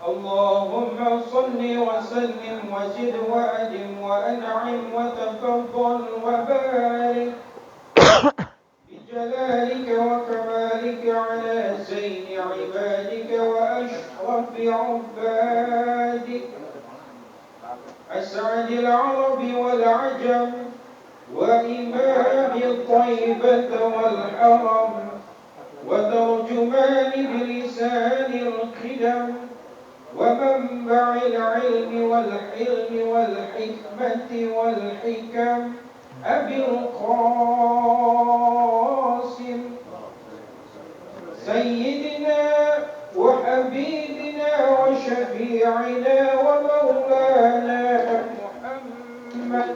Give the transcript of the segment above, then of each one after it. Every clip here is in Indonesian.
اللهم صل وسلم وزد وأدم وأنعم وتفضل وبارك بجلالك وكمالك على زين عبادك وأشرف عبادك أسعد العرب والعجم وإمام الطيبة والحرم وترجمان بلسان القدم ومنبع العلم والحلم والحكمة والحكم أبي القاسم سيدنا وحبيبنا وشفيعنا ومولانا محمد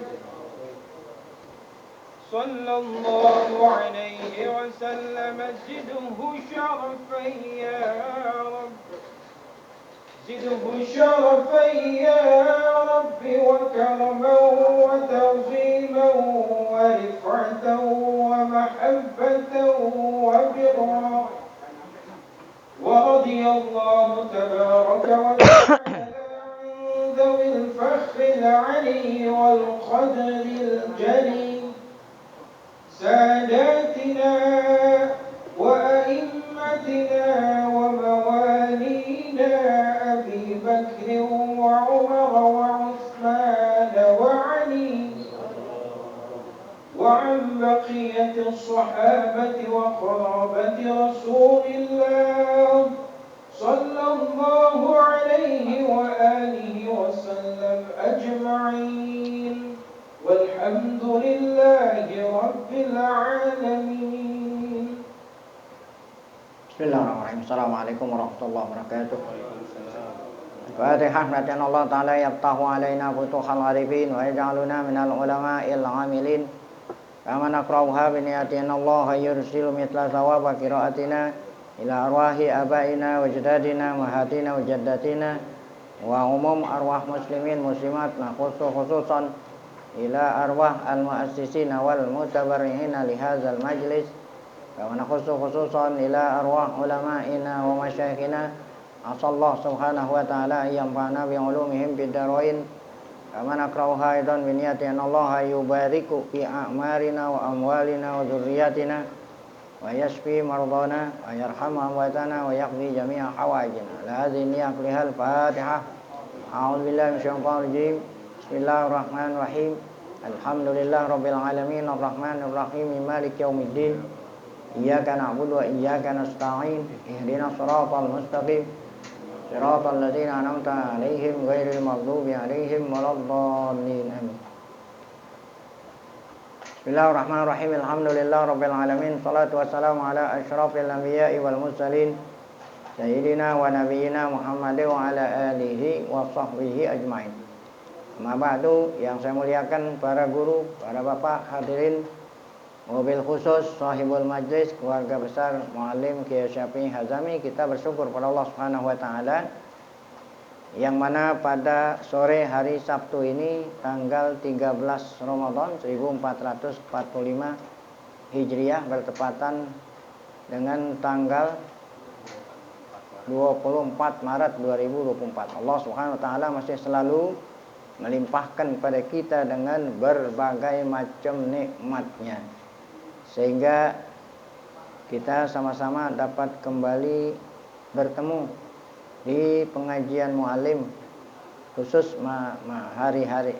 صلى الله عليه وسلم زده شرفا يا رب زده شرفا يا رب وكرما وتعظيما ورفعة ومحبة وبرا ورضي الله تبارك وتعالى عن ذوي الفخر العلي والقدر الجلي ساداتنا وأئمتنا وموالينا أبي بكر وعمر وعثمان وعلي وعن بقية الصحابة وقرابة رسول الله صلى الله عليه وآله وسلم أجمعين والحمد لله رب العالمين. Bismillahirrahmanirrahim. Assalamualaikum warahmatullahi wabarakatuh. Fatihah. Bacaan Allah Ta'ala yaftahu alaina futuhal arifin wa yaj'aluna minal ulama'il amilin. Kama nakrauha biniyatin Allah yursilu mitla sawaba qiraatina ila arwahi abaina wa jadadina mahatina wa jaddatina wa umum arwah muslimin muslimat khususan ila arwah al-mu'assisina wal mutabarri'ina li hadzal majlis wa nakhussu khususan ila arwah ulama'ina wa masyayikhina asallahu subhanahu wa ta'ala ayyamfa'na bi ulumihim bid darain kama nakrauha aidan bi niyati Allah yubariku fi a'marina wa amwalina wa dzurriyyatina wa yashfi mardana wa yarham amwatana wa yaqdi jami'a hawaijina la hadhihi niyat lihal fatihah. A'udzu billahi minasyaitonir rajim. Bismillahirrahmanirrahim. Alhamdulillah rabbil alamin arrahmanir rahim maliki yaumiddin. Iyyaka na'budu wa iyyaka nasta'in. Ihdinas siratal mustaqim. Siratal ladzina an'amta 'alaihim ghairil maghdubi 'alaihim waladdallin. Amin. Bismillahirrahmanirrahim. Alhamdulillah rabbil alamin. Shalatu wassalamu ala asyrafil anbiya'i wal mursalin. Sayyidina wa nabiyyina Muhammadin wa ala alihi wa sahbihi ajma'in. Amma ba'du, yang saya muliakan para guru, para bapak hadirin, mobil khusus sahibul majlis, keluarga besar Muallim Kiai Syafi'i Hazami, kita bersyukur pada Allah Subhanahu wa taala yang mana pada sore hari Sabtu ini tanggal 13 Ramadan 1445 Hijriah bertepatan dengan tanggal 24 Maret 2024. Allah Subhanahu wa taala masih selalu melimpahkan pada kita dengan berbagai macam nikmatnya sehingga kita sama-sama dapat kembali bertemu di pengajian muallim khusus hari-hari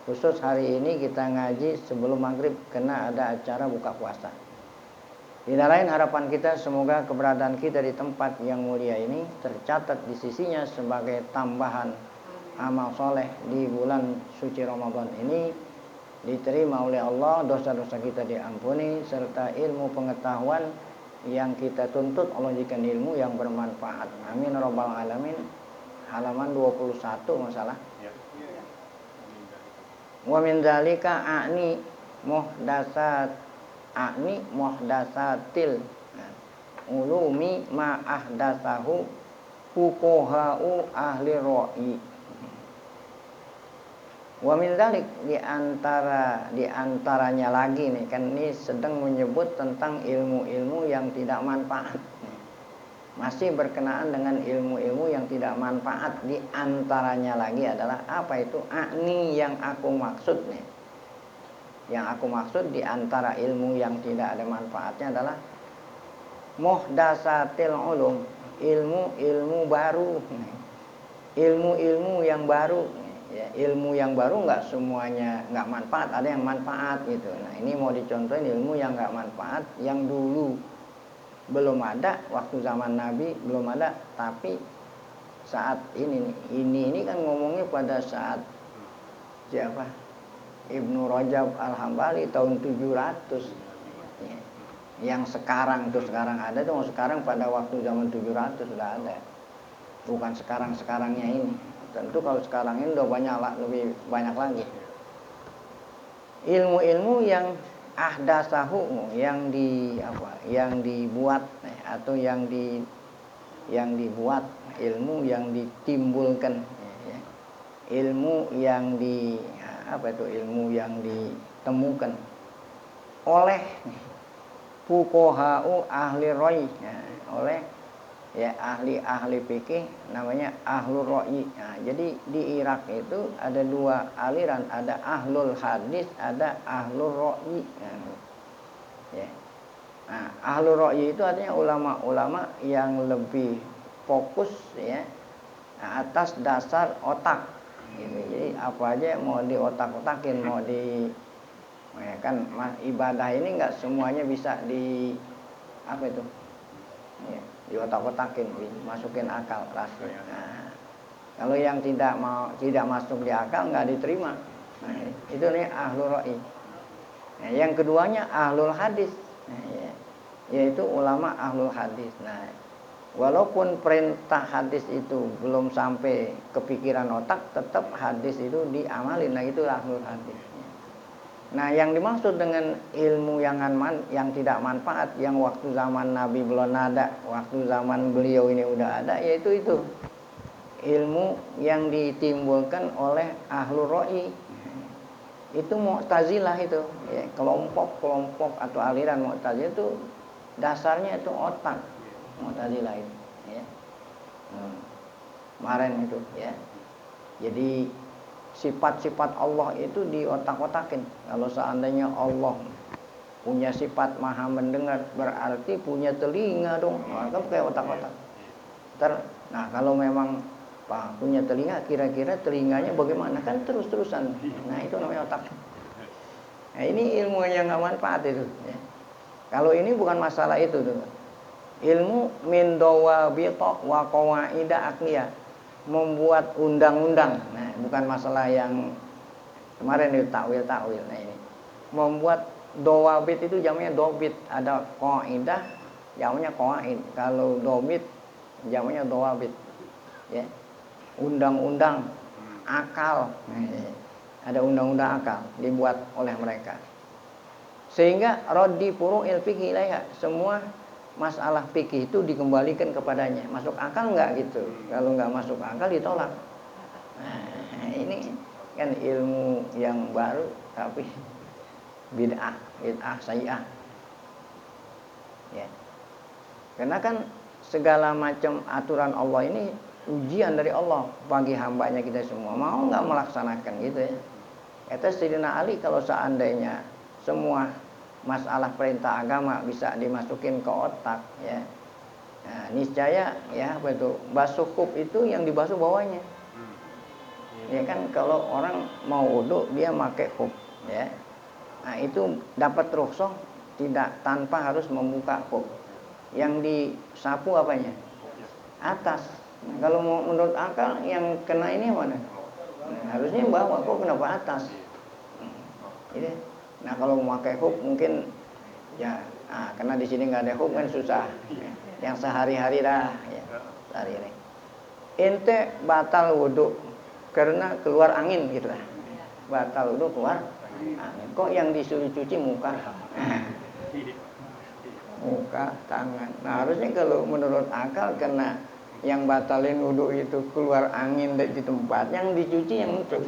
khusus hari ini kita ngaji sebelum maghrib karena ada acara buka puasa. Tidak lain harapan kita semoga keberadaan kita di tempat yang mulia ini tercatat di sisinya sebagai tambahan amal soleh di bulan suci Ramadan ini, diterima oleh Allah, dosa-dosa kita diampuni, serta ilmu pengetahuan yang kita tuntut Allah jadikan ilmu yang bermanfaat. Amin rabbal alamin. Halaman 21 masalah. Wa min dzalika a'ni muhdatsatil ulumi ma ahdatsahu fuqaha'u ahli ra'i. Wa min dzalik di antaranya lagi nih kan ini sedang menyebut tentang ilmu-ilmu yang tidak manfaat. masih berkenaan dengan ilmu-ilmu yang tidak manfaat. Di antaranya lagi adalah apa itu? Ini yang aku maksud nih. Yang aku maksud di antara ilmu yang tidak ada manfaatnya adalah muhdatsatil ulum, ilmu-ilmu baru. Ilmu-ilmu yang baru. Ya, ilmu yang baru nggak semuanya nggak manfaat, ada yang manfaat gitu. Nah, ini mau dicontohin ilmu yang nggak manfaat, yang dulu belum ada, waktu zaman Nabi belum ada, tapi saat ini kan ngomongnya pada saat siapa? Ibnu Rajab Al-Hambali tahun 700 ya. Yang sekarang ada tuh, sekarang pada waktu zaman 700 sudah ada, bukan sekarangnya ini. Tentu kalau sekarang ini udah lebih banyak lagi ilmu-ilmu yang ahdatsahu, yang dibuat atau yang dibuat, ilmu yang ditimbulkan, ilmu yang ilmu yang ditemukan oleh fuqaha'u ahli ra'yi, oleh ahli fikih, namanya ahlul ra'yi. Jadi di Irak itu ada dua aliran, ada ahlul hadis, ada ahlul ra'yi. Ahlul ra'yi itu artinya ulama-ulama yang lebih fokus atas dasar otak. Jadi apa aja mau di otak-otakin, mau di kan ibadah ini nggak semuanya bisa di di otak-otakin, masukin akal rasul. Kalau yang tidak masuk di akal nggak diterima. Itu nih ahlul ra'yi. Yang keduanya ahlul hadis, yaitu ulama ahlul hadis. Walaupun perintah hadis itu belum sampai kepikiran otak, tetap hadis itu diamalin. Itu ahlul hadis. Yang dimaksud dengan ilmu yang tidak manfaat, yang waktu zaman Nabi belum ada, waktu zaman beliau ini udah ada, yaitu itu ilmu yang ditimbulkan oleh ahlul ra'yi. Itu Mu'tazilah itu, kelompok atau aliran Mu'tazilah itu dasarnya itu otak. Mu'tazilah itu, kemarin itu, Jadi sifat-sifat Allah itu di otak-otakin. Kalau seandainya Allah punya sifat maha mendengar, berarti punya telinga dong. Kan kayak otak-otak. Kalau memang punya telinga, kira-kira telinganya bagaimana? Kan terus-terusan. Itu namanya otak. Ini ilmu yang nggak manfaat itu. Kalau ini bukan masalah itu tuh. Ilmu min dawabita wa qawaida aqliyah, membuat undang-undang. Bukan masalah yang kemarin itu takwil. Ini membuat dawabit itu jamanya dobit, ada qaidah jamanya qawaid. Kalau dobit jamanya dawabit, undang-undang akal. Ada undang-undang akal dibuat oleh mereka, sehingga raddi furu'il fiqh ilaiha, semua masalah fikih itu dikembalikan kepadanya. Masuk akal nggak gitu? Kalau nggak masuk akal ditolak. Ini kan ilmu yang baru tapi bid'ah sayyi'ah. Karena kan segala macam aturan Allah ini ujian dari Allah bagi hambanya kita semua. Mau nggak melaksanakan gitu ya? Kata Sayyidina Ali, kalau seandainya semua masalah perintah agama bisa dimasukin ke otak, niscaya basuh kub itu yang dibasuh bawahnya. Kan kalau orang mau wudu dia pakai kub, itu dapat rukhsah tidak tanpa harus membuka kub. Yang disapu apanya? Atas. Kalau mau menurut akal yang kena ini mana? Harusnya bawah, kok kenapa atas? Kalau memakai hub mungkin karena di sini nggak ada hub kan susah. Yang sehari-hari dah, sehari-hari. Ente batal wudu karena keluar angin gitu lah. Batal wudu keluar angin. Kok yang disuruh cuci muka? Muka, tangan. Harusnya kalau menurut akal karena yang batalin wudu itu keluar angin di tempat, yang dicuci yang itu.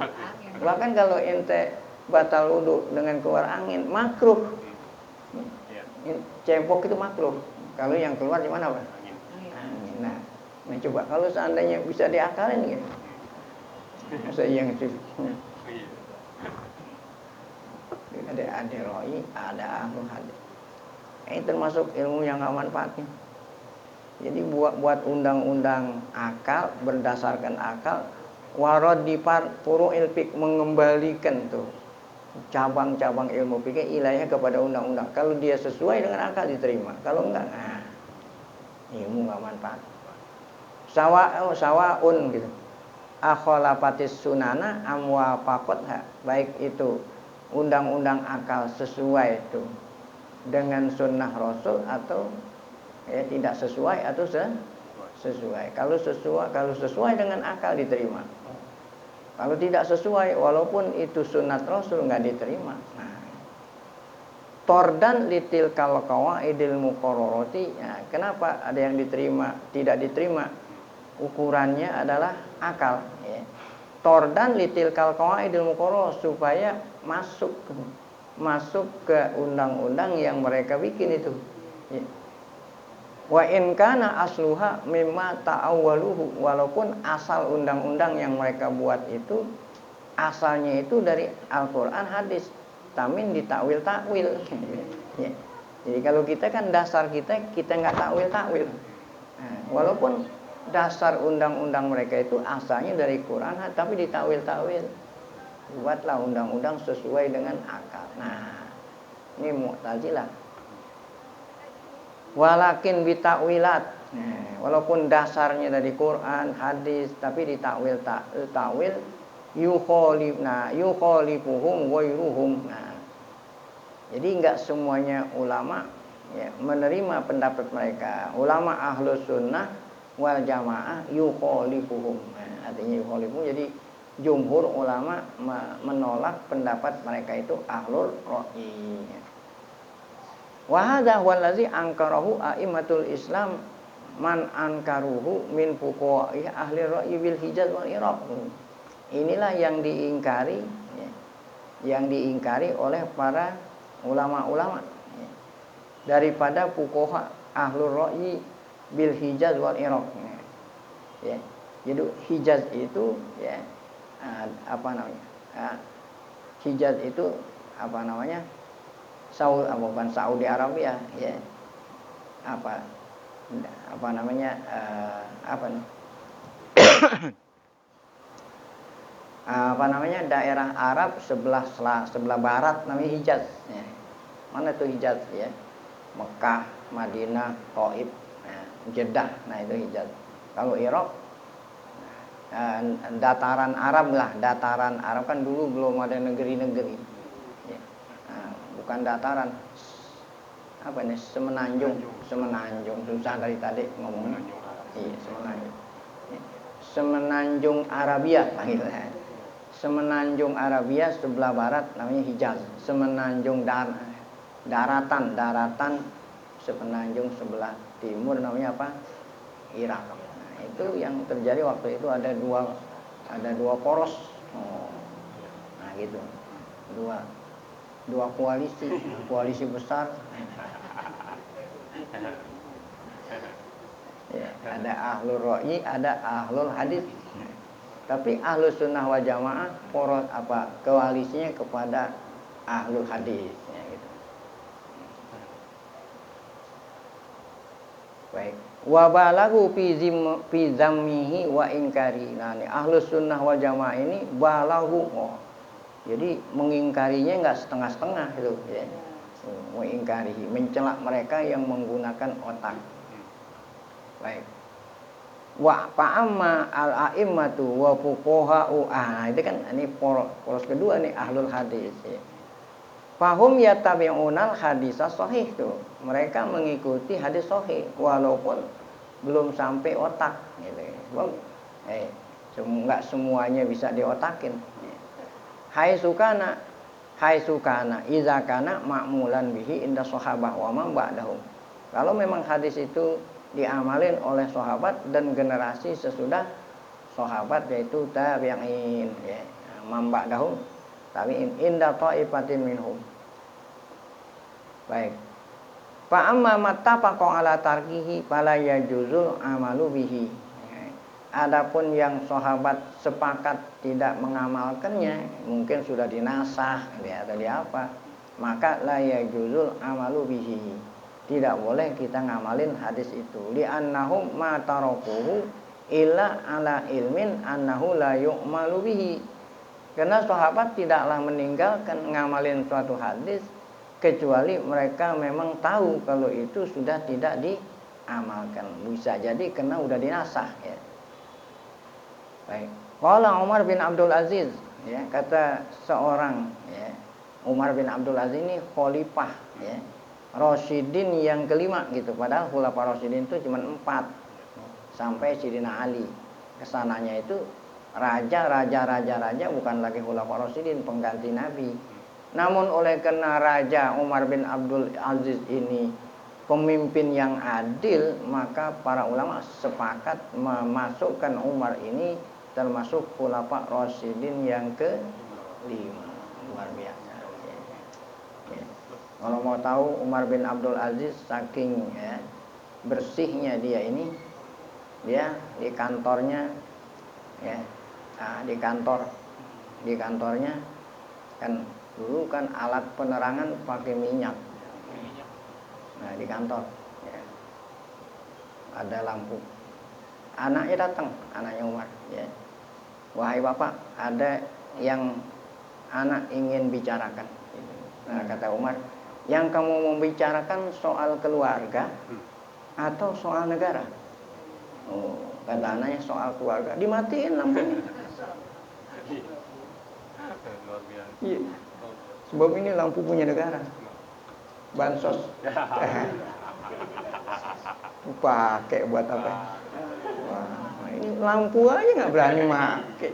Bahkan kalau ente batal wudu dengan keluar angin, makruh. Cebok itu makruh. Kalau yang keluar di mana, Pak? Angin. Coba kalau seandainya bisa diakalin gitu. Masa yang itu ada roi, ada ahlul hadis. Ini termasuk ilmu yang nggak manfaatnya. Jadi buat undang-undang akal berdasarkan akal, warad di furu'il fiqh, mengembalikan tuh cabang-cabang ilmu fikih ilahnya kepada undang-undang. Kalau dia sesuai dengan akal diterima, kalau enggak, nah, ilmu nggak manfaat. Sawaun gitu. Akholafatis sunana amwa fakotha, baik itu undang-undang akal sesuai itu dengan sunnah Rasul atau ya tidak sesuai atau sesuai. Kalau sesuai dengan akal diterima. Kalau tidak sesuai, walaupun itu sunat Rasul nggak diterima. Nah, tordan litil kal qawaidil muqarrarati. Nah, kenapa ada yang diterima, tidak diterima? Ukurannya adalah akal. Ya. Tordan litil kal qawaidil muqarrar, supaya masuk ke undang-undang yang mereka bikin itu. Ya. Wa in kana asluha mimma ta'awwaluhu, walaupun asal undang-undang yang mereka buat itu asalnya itu dari Al-Qur'an hadis, tamin ditakwil-takwil. Ya. Jadi kalau kita kan dasar kita nggak takwil-takwil. Nah, walaupun dasar undang-undang mereka itu asalnya dari Quran tapi ditakwil-takwil. Buatlah undang-undang sesuai dengan akal. Nah, ini Mu'tazilah. Walakin bitakwilat, walaupun dasarnya dari Quran, hadis, tapi ditakwil yukhalifuhum wairuhum. Nah, jadi enggak semuanya ulama ya, menerima pendapat mereka. Ulama ahlus sunnah wal jamaah yukhalifuhum. Nah, artinya yukhalifuhum, jadi jumhur ulama menolak pendapat mereka itu ahlul ra'yi. Wa hadza wallazi ankarahu a'immatul Islam man ankaruhu min fuqaha ahli ra'yi bil Hijaz wal Iraq. Inilah yang diingkari ya, yang diingkari oleh para ulama-ulama ya, daripada fuqaha ahlul ra'yi bil Hijaz wal Iraq. Ya. Jadi Hijaz itu ya apa namanya? Hijaz itu apa namanya? Saudi Arabia ya, apa namanya apa nih apa namanya daerah Arab sebelah barat namanya Hijaz ya. Mana tuh Hijaz ya? Mekah, Madinah, Taif, Jeddah, nah itu Hijaz. Kalau Irak dataran Arab lah, dataran Arab kan dulu belum ada negeri-negeri. Bukan dataran, apa nih, semenanjung, susah dari tadi ngomongnya. Iya, semenanjung Arabia panggilnya. Semenanjung Arabia sebelah barat namanya Hijaz. Semenanjung daratan semenanjung sebelah timur namanya apa? Irak. Nah, itu yang terjadi waktu itu ada dua poros. Nah gitu, dua koalisi besar ya, ada ahlul ra'yi, ada ahlul hadis. Tapi ahlus sunnah wal jamaah koalisinya kepada ahlul hadis ya, gitu. Baik, wa balagu fi zammihi wa inkari. Nah, ahlus sunnah wal jamaah ini balagu, jadi mengingkarinya enggak setengah-setengah itu ya. Mengingkari, mencela mereka yang menggunakan otak. Baik. Wa fa'amma al-a'immatu wa fuqaha'u. Itu kan ini poros kedua nih ahlul hadis ya. Fahum yattabi'unal hadis sahih tuh. Mereka mengikuti hadis sahih walaupun belum sampai otak gitu. Enggak semuanya bisa diotakin. Hai sukana iza kana ma'mulan bihi inda sahabah wa man ba'dahum. Kalau memang hadis itu diamalin oleh sahabat dan generasi sesudah sahabat yaitu tabi'in ya, man ba'dahum tabi'in inda ta'ifatin minhum. Baik. Fa amma mattafaqa ala tarkihi fala yajuzul amalu bihi. Adapun yang sahabat sepakat tidak mengamalkannya, mungkin sudah dinasah ya, atau apa, maka la yajuzul amalu bihi. Tidak boleh kita ngamalin hadis itu. Li'annahum ma tarakuhu illa ala ilmin annahu la yu'malu bihi. Karena sahabat tidaklah meninggalkan ngamalin suatu hadis kecuali mereka memang tahu kalau itu sudah tidak diamalkan. Bisa jadi karena udah dinasah ya. Baik. Qala Umar bin Abdul Aziz, ya, kata seorang ya, Umar bin Abdul Aziz ini khalifah ya, Rasyidin yang kelima gitu. Padahal khulafa Rasyidin itu cuma 4 sampai Sayyidina Ali. Kesananya itu raja, bukan lagi khulafa Rasyidin, pengganti Nabi. Namun oleh karena Raja Umar bin Abdul Aziz ini pemimpin yang adil, maka para ulama sepakat memasukkan Umar ini termasuk khulafa Rasyidin yang kelima. Luar biasa. Ya. Kalau mau tahu Umar bin Abdul Aziz saking ya, bersihnya dia ini, dia di kantornya ya, di kantornya kan dulu kan alat penerangan pakai minyak. Nah di kantor ya, ada lampu. Anaknya datang, anaknya Umar ya. Wahai bapak, ada yang anak ingin bicarakan. Nah kata Umar, yang kamu membicarakan soal keluarga atau soal negara? Oh, kata anaknya soal keluarga. Dimatiin lampunya. Iya. Sebab ini lampu punya negara. Bansos. Pakai buat apa? Wah, ini lampu aja nggak berani pakai.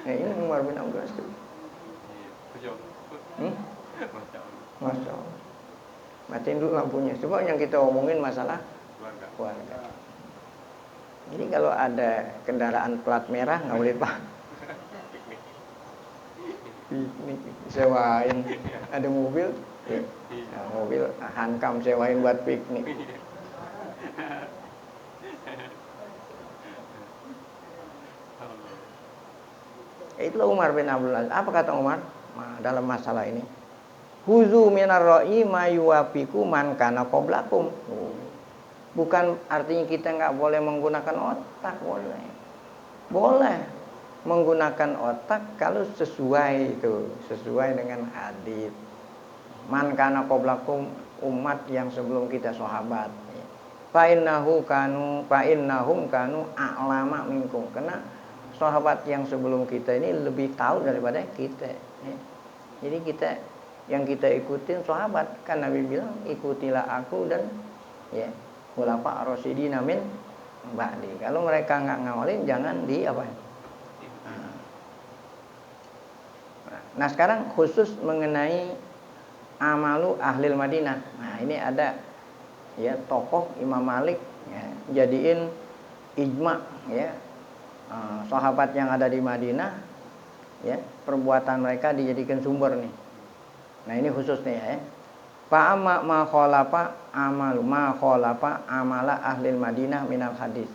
Nah, ini Umar bin Abdul Aziz. Masya Allah. Matiin dulu lampunya. Coba yang kita omongin masalah keluarga. Jadi kalau ada kendaraan plat merah nggak boleh pak. Piknik sewain, ada mobil, ya, mobil hankam sewain buat piknik. Itulah Umar bin Abdul Aziz. Apa kata Umar dalam masalah ini? Huzu minar ra'i ma yuwafiqu man kana qablakum. Bukan artinya kita nggak boleh menggunakan otak, boleh menggunakan otak kalau sesuai dengan hadis. Man kana qablakum, umat yang sebelum kita sahabat. Fa innahum kanu a'lama minkum. Karena sahabat yang sebelum kita ini lebih tahu daripada kita. Jadi yang kita ikutin sahabat, kan Nabi bilang ikutilah aku dan ya khulafa ar-rasyidin min ba'di. Kalau mereka nggak ngawalin jangan di apa? Nah sekarang khusus mengenai amalu ahlil Madinah. Nah ini ada ya tokoh Imam Malik ya, jadiin ijma ya, sahabat yang ada di Madinah ya, perbuatan mereka dijadikan sumber nih. Nah ini khusus nih ya. Fa'amma ma khalafa amala ahlil Madinah minal hadis.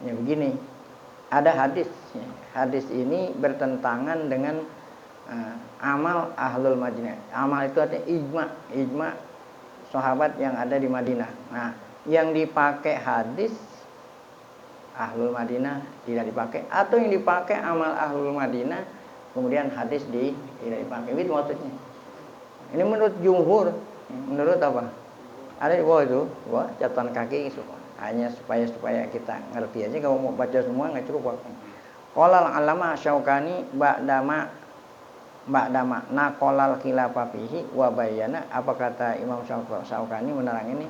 Ya begini, ada hadis ya. Hadis ini bertentangan dengan amal ahlul Madinah. Amal itu artinya ijma sahabat yang ada di Madinah. Nah, yang dipakai hadis ahlul Madinah tidak dipakai, atau yang dipakai amal ahlul Madinah kemudian hadis tidak dipakai. Itu maksudnya. Ini menurut jumhur. Menurut apa? Ada di bawah itu, wah catatan kaki hanya supaya kita ngerti aja. Kalau mau baca semua nggak cukup waktu. Qala al-alama Syaukani ba'dama naqalal khilafa fihi wa bayyana. Apa kata Imam Syaukani menerang ini?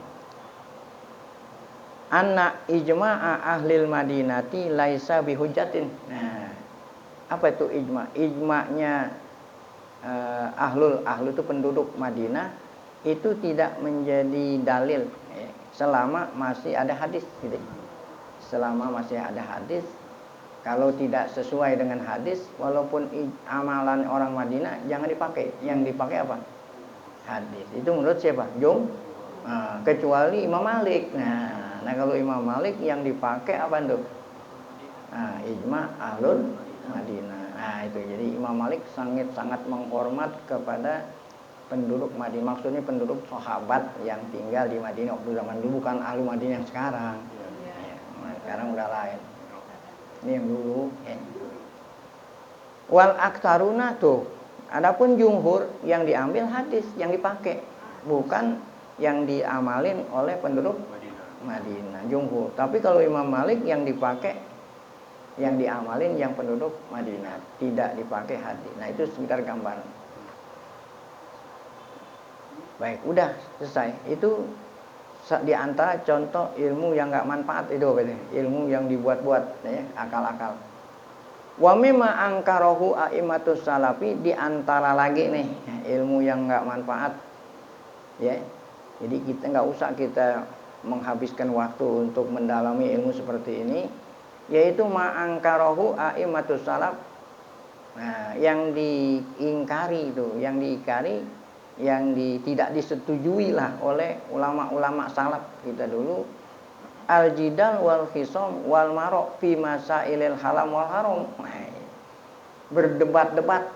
Anna ijma'a ahlil madinati laisa bihujjatin. Nah, apa itu ijma? Ijma'nya ahlu itu penduduk Madinah itu tidak menjadi dalil ya, selama masih ada hadis gitu. Selama masih ada hadis, kalau tidak sesuai dengan hadis, walaupun amalan orang Madinah jangan dipakai. Yang dipakai apa? Hadis. Itu menurut siapa? Kecuali Imam Malik. Nah, Nah kalau Imam Malik yang dipakai apa tuh? Nah, ijma ahlul Madinah. Nah itu jadi Imam Malik sangat menghormat kepada penduduk Madinah. Maksudnya penduduk sahabat yang tinggal di Madinah waktu zaman dulu, bukan ahli Madinah yang sekarang. Ya, nah, sekarang udah lain. Ini yang dulu. Ya. Wal aktsaruna tuh. Adapun jumhur yang diambil hadis yang dipakai, bukan yang diamalin oleh penduduk Madinah. Jumhur. Tapi kalau Imam Malik yang dipakai, yang diamalin yang penduduk Madinah, tidak dipakai hadis. Nah itu sekitar gambaran. Baik, udah selesai. Itu di antara contoh ilmu yang nggak manfaat itu, ilmu yang dibuat-buat, ya, akal-akal. Wa mimma angkarahu a'immatus salafi, di antara lagi nih ilmu yang nggak manfaat, ya. Jadi kita nggak usah kita menghabiskan waktu untuk mendalami ilmu seperti ini, yaitu ma'angkarahu a'immatus salaf. Nah, yang diingkari itu, yang tidak disetujui lah oleh ulama-ulama salaf kita dulu, al-jidal wal khisam wal marok fi masailil halam wal haram. Berdebat-debat,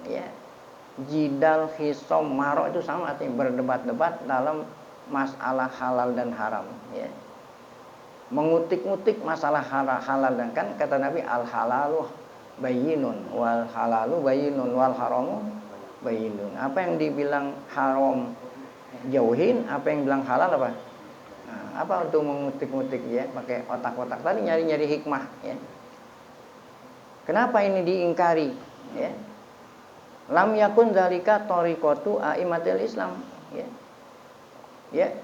ya. Jidal, khisam, marok itu sama artinya, berdebat-debat dalam masalah halal dan haram, ya. Mengutik-ngutik masalah halal, dan kan kata Nabi, al halalu bayyinun wal halalu bayyinun wal haramu bayyinun. Apa yang dibilang haram jauhin, apa yang bilang halal apa? Nah, apa untuk mengutik-ngutik, ya, pakai otak-otak tadi, nyari-nyari hikmah, ya. Kenapa ini diingkari, ya? Lam yakun dzalika tariqatu a'immatil Islam, ya. Ya.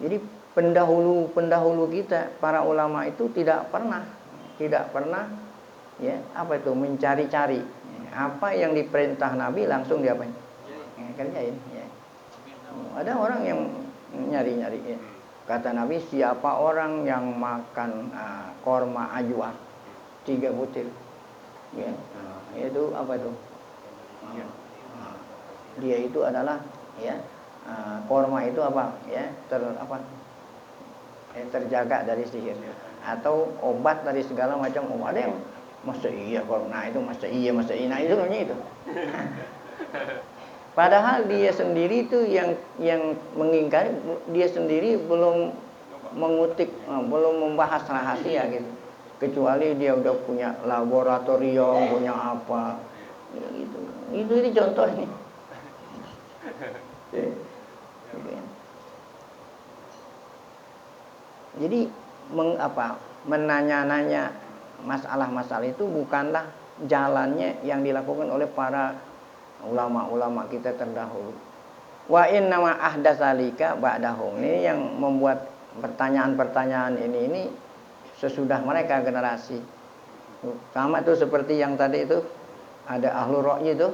Jadi pendahulu kita, para ulama itu tidak pernah, ya, apa itu, mencari-cari. Apa yang diperintah Nabi langsung diapain? Ya, kerjain, ya. Ada orang yang nyari-nyari, ya. Kata Nabi, siapa orang yang makan korma ajwa 3 butir, ya, itu apa itu? Dia itu adalah, ya, korma itu apa, ya, terjaga dari sihir, atau obat dari segala macam obat. Ada yang masa iya korma, nah itu masa iya, nah itu namanya itu. Padahal dia sendiri itu yang mengingkari, dia sendiri belum mengutik, belum membahas rahasia gitu. Kecuali dia udah punya laboratorium, punya apa, gitu. Ini contohnya. Jadi menanya-nanya masalah-masalah itu bukanlah jalannya yang dilakukan oleh para ulama-ulama kita terdahulu. Wa innama ahdatsalika ba'dahum. Ini yang membuat pertanyaan-pertanyaan ini sesudah mereka generasi. Sama tuh seperti yang tadi itu, ada ahlu ra'yi itu,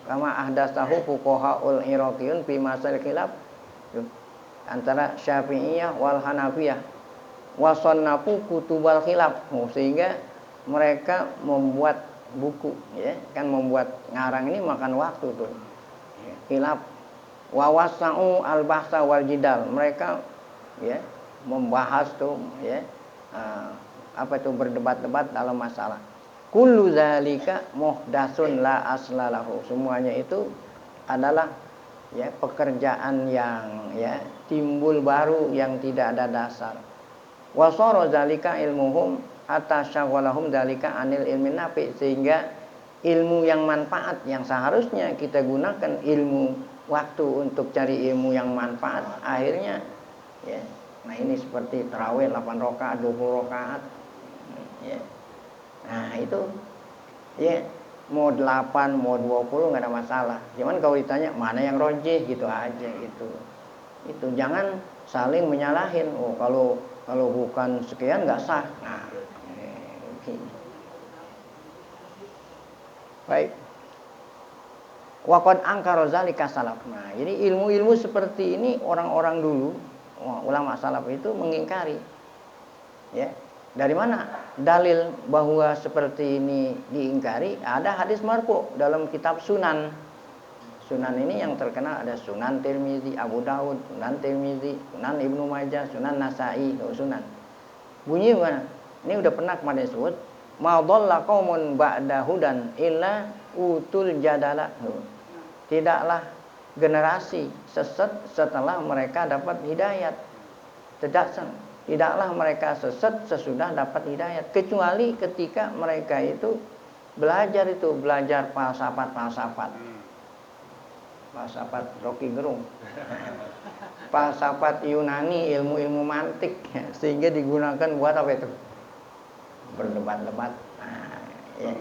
kama ahdatsahu fuqahaul iraqiyun fi masail khilaf, antara Syafi'iyah wal Hanafiyah, wa sannafu kutubal khilaf, sehingga mereka membuat buku, ya, kan membuat ngarang ini makan waktu tuh. Khilaf wa wasa'u al-bahsa wal jidal, mereka, ya, membahas tuh, ya, apa itu, berdebat-debat dalam masalah. Kullu zalika muhdatsun la aslalahu, semuanya itu adalah, ya, pekerjaan yang, ya, timbul baru yang tidak ada dasar. Wa sara zalika ilmuhum atasyawalahum zalika anil ilmin nafi, sehingga ilmu yang manfaat yang seharusnya kita gunakan ilmu waktu untuk cari ilmu yang manfaat, akhirnya, ya, nah ini seperti tarawih 8 rakaat, 20 rakaat, ya. Nah itu, ya, mau 8 mau 20 nggak ada masalah. Cuman kalau ditanya mana yang rojih, gitu aja gitu. Itu jangan saling menyalahin. Oh kalau bukan sekian nggak sah. Nah, okay. Baik. Waqad angkara zalika salaf. Nah, jadi ilmu-ilmu seperti ini orang-orang dulu, ulama salaf itu mengingkari. Ya. Dari mana dalil bahwa seperti ini diingkari? Ada hadis marfu dalam kitab Sunan Sunan ini yang terkenal ada Sunan Tirmizi, Abu Daud, Sunan Tirmizi, Sunan Ibnu Majah, Sunan Nasai, Sunan. Bunyi mana? Ini udah pernah kemarin disebut. Ma dhalla qaumun ba'da hudan illa utul jadala. Tidaklah generasi sesat setelah mereka dapat hidayat. Tidaklah mereka sesat sesudah dapat hidayat, kecuali ketika mereka itu belajar falsafat Rocky Gerung, falsafat Yunani, ilmu-ilmu mantik, sehingga digunakan buat apa itu? Berdebat-debat. Nah, ya.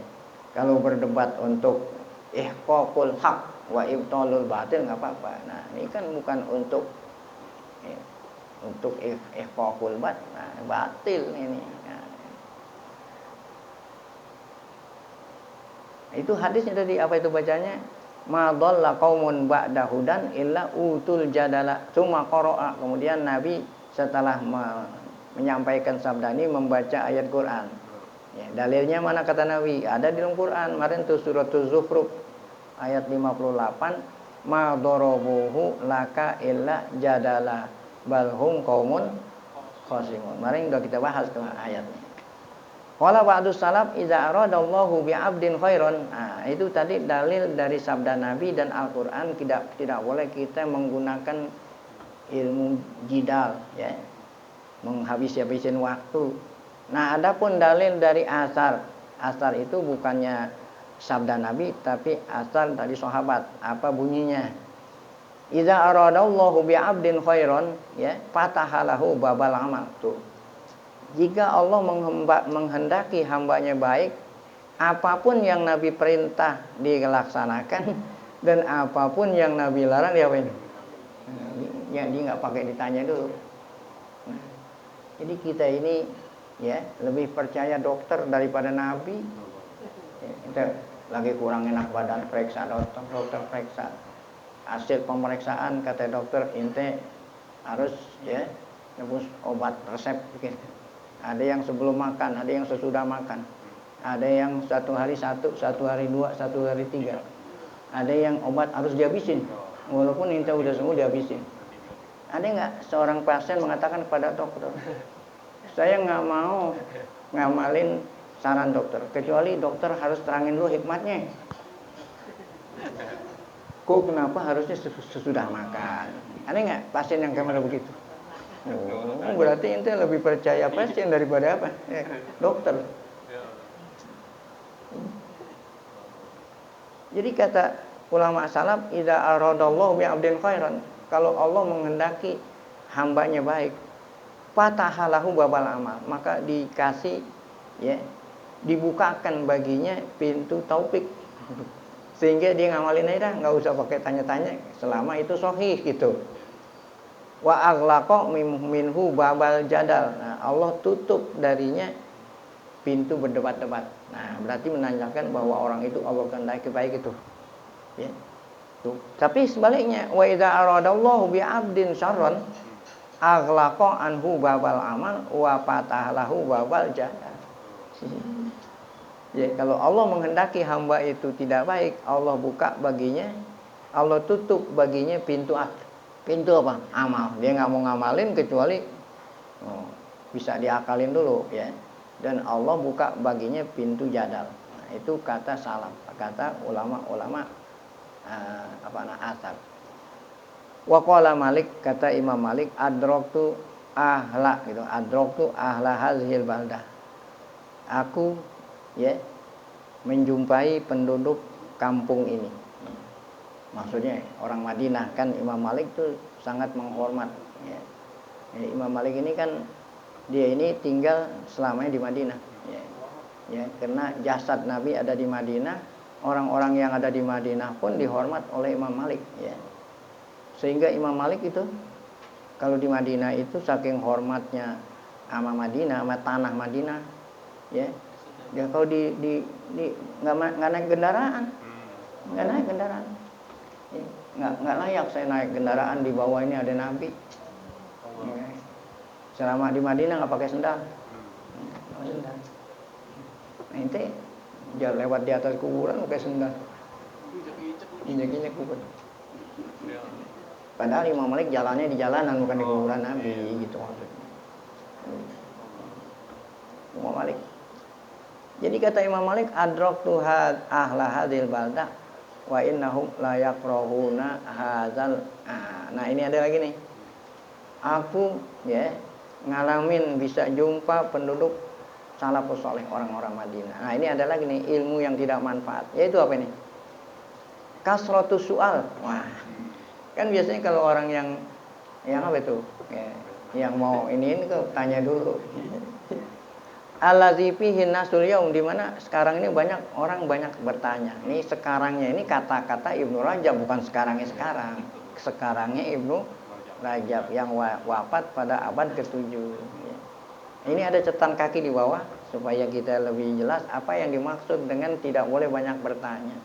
Kalau berdebat untuk ihqaqul haq wa ibtalul batil nggak apa-apa. Nah, ini kan bukan untuk ihqaqul batil ini. Nah, itu hadisnya tadi apa itu bacanya? Ma dhalla qaumun ba'da hudan illa utul jadala. Tsumma qara'a. Kemudian Nabi setelah menyampaikan sabda ini membaca ayat Quran. Ya, dalilnya mana kata Nabi? Ada di dalam Quran. Kemarin tuh surat Az-Zukhruf ayat 58. Ma darabuhu laka illa jadala balhum qaumun khasimun. Kemarin udah kita bahas tuh ayatnya. Qala ba'dus salaf idza aradallahu bi'abdin khairan. Nah, itu tadi dalil dari sabda Nabi dan Al-Qur'an, tidak boleh kita menggunakan ilmu jidal ya. Menghabis-habisin waktu. Nah, adapun dalil dari asar. Asar itu bukannya sabda Nabi tapi asar dari sahabat. Apa bunyinya? Idza aradallahu bi'abdin khairan ya, fatahalahu babal amal tuh. Jika Allah menghendaki hambanya baik, apapun yang Nabi perintah dilaksanakan dan apapun yang Nabi larang dia apa ini? Ya, dia nggak pakai ditanya dulu. Jadi kita ini ya lebih percaya dokter daripada Nabi. Ya, kita lagi kurang enak badan, periksa dokter periksa. Hasil pemeriksaan kata dokter ente harus ya nebus obat resep bikin. Ada yang sebelum makan, ada yang sesudah makan. Ada yang 1 hari 1, 1 hari 2, 1 hari 3. Ada yang obat harus dihabisin. Walaupun ente udah sembuh dihabisin. Ada nggak seorang pasien mengatakan kepada dokter, saya nggak mau ngamalin saran dokter, kecuali dokter harus terangin dulu hikmatnya. Kok kenapa harusnya sesudah makan? Ada nggak pasien yang kayak begitu? Oh, berarti ente lebih percaya pasien daripada apa? Dokter. Jadi kata ulama salaf, idza aradallahu bi'abdin khairan, kalau Allah menghendaki hambanya baik, fatahalahu babal amal, maka dikasih ya, dibukakan baginya pintu taufik. Sehingga dia ngamalin aja, nggak usah pakai tanya-tanya, selama itu sahih gitu. Wa aghlaqa minhu babal jadal. Nah, Allah tutup darinya pintu berdebat-debat. Nah, berarti menandakan bahwa orang itu Allah kehendaki baik itu. Ya. Tuh. Tapi sebaliknya, wa idza aradallahu bi'abdin syarran aghlaqa anhu babal amal wa fatahalahu babal jadal. Ya, kalau Allah menghendaki hamba itu tidak baik, Allah buka baginya, Allah tutup baginya pintu apa? Amal. Dia nggak mau ngamalin kecuali bisa diakalin dulu ya. Dan Allah buka baginya pintu jadal. Nah, itu kata salaf, kata ulama-ulama asar. Wa qala Malik, kata Imam Malik, adraktu ahla gitu. Adraktu ahla hazhil baldah. Aku ya menjumpai penduduk kampung ini. Maksudnya orang Madinah, kan Imam Malik tuh sangat menghormat ya. Imam Malik ini kan dia ini tinggal selamanya di Madinah ya. Ya, karena jasad Nabi ada di Madinah, orang-orang yang ada di Madinah pun dihormat oleh Imam Malik ya. Sehingga Imam Malik itu kalau di Madinah itu saking hormatnya sama Madinah, sama tanah Madinah ya. Dia kalau di nggak naik kendaraan. Nggak naik kendaraan. Nggak layak saya naik kendaraan, di bawah ini ada Nabi. Selama di Madinah nggak pakai sendal. Nah, ente jalan lewat di atas kuburan pakai sendal. Injek-injek kubur. Padahal Imam Malik jalannya di jalanan bukan di kuburan Nabi gitu maksudnya. Imam Malik. Jadi kata Imam Malik, adraktu ahla hadil baldah wa innahum la yakrahuna hadzal. Nah, ini ada lagi nih. Aku ya ngalamin bisa jumpa penduduk salafus saleh orang-orang Madinah. Nah, ini ada lagi nih ilmu yang tidak manfaat. Yaitu apa ini? Kasratus su'al. Wah. Kan biasanya kalau orang yang apa itu? Ya, yang mau ini ke tanya dulu. Allazi fihi nasul yaum, di mana sekarang ini banyak orang banyak bertanya. Ini sekarangnya ini kata-kata Ibnu Rajab, bukan sekarangnya sekarang. Sekarangnya Ibnu Rajab yang wafat pada abad ke-7. Ini ada catatan kaki di bawah supaya kita lebih jelas apa yang dimaksud dengan tidak boleh banyak bertanya.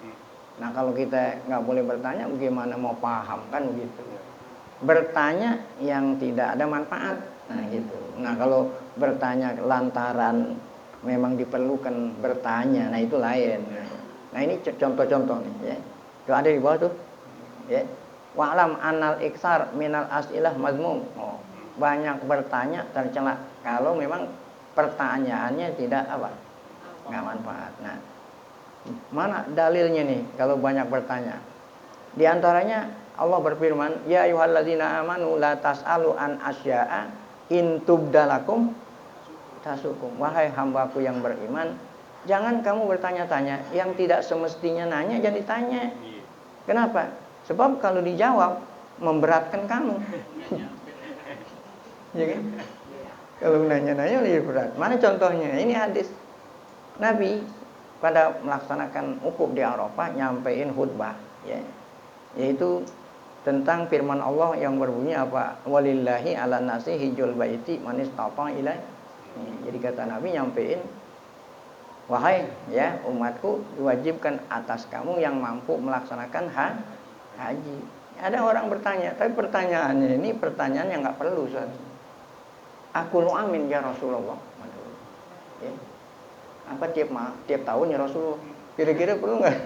Nah, kalau kita nggak boleh bertanya, bagaimana mau paham kan begitu? Bertanya yang tidak ada manfaat. Nah, gitu. Nah, kalau bertanya lantaran memang diperlukan bertanya, nah itu lain. Nah, ini contoh-contoh nih ya. Itu ada di bawah tuh. Ya. Wa'lam anal iksar minal as'ilah mazmum. Oh, banyak bertanya tercela kalau memang pertanyaannya tidak apa? Enggak manfaat. Nah, mana dalilnya nih kalau banyak bertanya? Di antaranya Allah berfirman, ya ayyuhalladzina amanu la tas'alu an asya'a in tubdalakum tasukum. Wahai hambaku yang beriman, jangan kamu bertanya-tanya yang tidak semestinya nanya, jangan ditanya. Kenapa? Sebab kalau dijawab memberatkan kamu. Ya kan? Kalau nanya-nanya lebih berat. Mana contohnya? Ini hadis Nabi pada melaksanakan ukuf di Arafah nyampein khutbah, ya. Yaitu tentang firman Allah yang berbunyi apa? Walillahi ala nasi hijul baiti man istata ilai. Jadi kata Nabi nyampein, wahai ya umatku, diwajibkan atas kamu yang mampu melaksanakan haji. Ada orang bertanya, tapi pertanyaannya ini pertanyaan yang nggak perlu. Aku lu amin ya Rasulullah. Ya. Apa tiap tahun ya Rasulullah? Kira-kira perlu nggak?